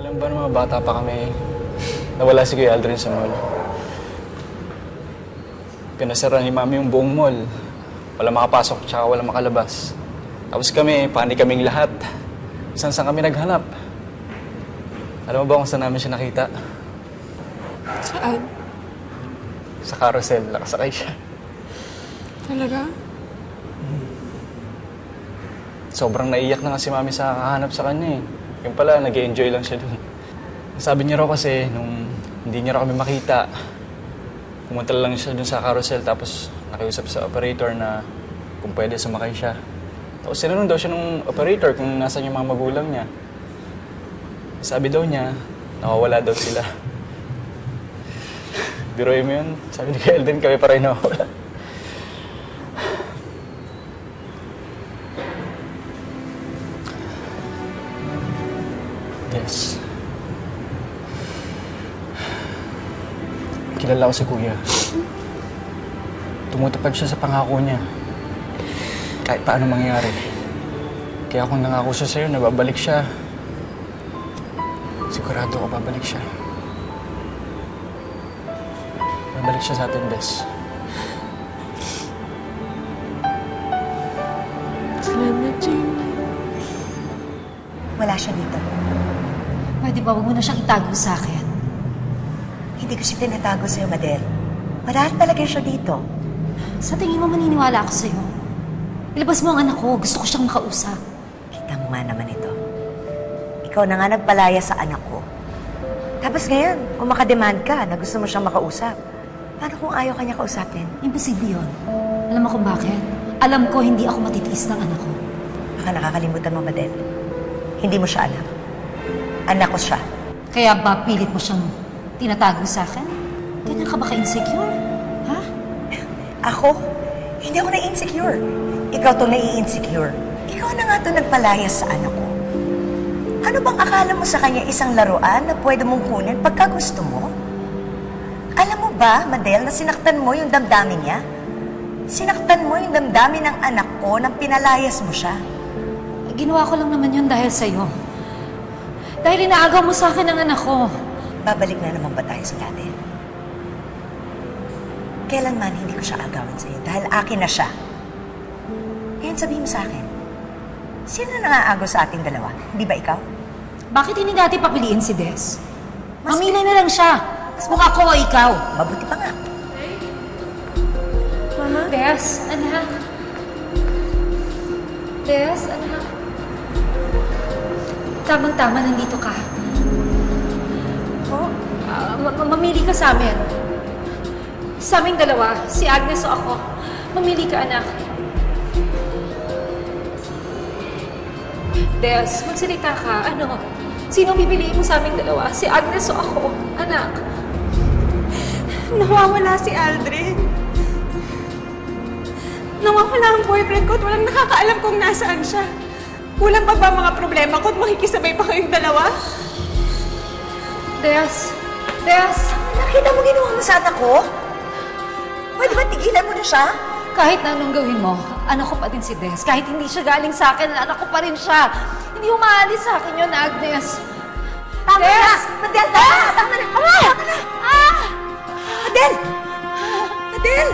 Alam ba ng mga bata pa kami, nawala si Kuya Aldrin sa mall. Pinasara ni Mami yung buong mall. Wala makapasok tsaka wala makalabas. Tapos kami, panik kaming lahat. Saan kami naghanap. Alam mo ba kung saan namin siya nakita? Saan? Sa carousel, nakasakay siya. Talaga? Sobrang naiyak na nga si Mami sa kahanap sa kanya eh. Yung pala, nag-enjoy lang siya dun. Sabi niya raw kasi, nung hindi niya raw kami makita, pumunta lang siya dun sa carousel tapos nakiusap sa operator na kung pwede sumakay siya. Tapos sinanong daw siya ng operator kung nasan yung mga magulang niya. Sabi daw niya, nakawala daw sila. Biruin mo yun, sabi ni Kuya Aldrin, kami pa rin nakawala. Yes. Kilala ko si Kuya. Tumutupad siya sa pangako niya. Kahit paano mangyari. Kaya kung nangako siya sa'yo na babalik siya, sigurado ko babalik siya. Babalik siya sa atin, Bes. Salamat, Jamie. Wala siya dito. Pwede ba huwag mo na siyang itago sa akin? Hindi ko siya tinatago sa'yo, Madel. Wala talaga siya dito. Sa tingin mo maniniwala ako sa'yo? Ilabas mo ang anak ko. Gusto ko siyang makausap. Kita mo nga naman ito. Ikaw na nga nagpalaya sa anak ko. Tapos ngayon, kung makademand ka na gusto mo siyang makausap, paano kung ayaw ka niya kausapin? Imposible yun. Alam mo kung bakit? Alam ko hindi ako matitiis ng anak ko. Baka nakakalimutan mo, Madel. Hindi mo siya alam. Anak ko siya. Kaya ba pilit mo siyang tinatago sa akin? Ganyan ka ba ka-insecure? Ha? Ako? Hindi ako na-insecure. Ikaw to nai-insecure. Ikaw na nga to nagpalayas sa anak ko. Ano bang akala mo sa kanya isang laruan na pwede mong kunin pagka gusto mo? Alam mo ba, Madel, na sinaktan mo yung damdamin niya? Sinaktan mo yung damdamin ng anak ko nang pinalayas mo siya. Ginawa ko lang naman yun dahil sa'yo. Dahil inaagaw mo sa akin ang anak ko. Babalik na naman ba tayo sa dati? Kailanman hindi ko siya agawan sa'yo dahil akin na siya. Ngayon sabihin mo sa akin, sino nangaagaw sa ating dalawa? Hindi ba ikaw? Bakit hindi natin papiliin si Des? Mamili na lang siya. Kung ako o ikaw. Mabuti pa nga. Mama? Des, anak. Des, anak. Tamang-tama, nandito ka. Oh? Mamili ka sa amin. Sa aming dalawa, si Agnes o ako. Mamili ka, anak. Des, magsalita ka. Ano? Sino pipiliin mo sa aming dalawa? Si Agnes o ako? Anak. Nawawala si Aldrin. Nawawala ang boyfriend ko at walang nakakaalam kung nasaan siya. Kulang pa ba mga problema ko at makikisabay pa kayong dalawa? Des! Des! Nakita mo ginawa mo sa anak ko? Pwede ba tigilan mo na siya? Kahit na anong gawin mo, anak ko pa din si Des. Kahit hindi siya galing sa akin, anak ko pa rin siya. Hindi umaalis sa akin yun, Agnes. Tama Des! na! Madel, tama na! Tama na! Tama na! Ah! Madel! Madel!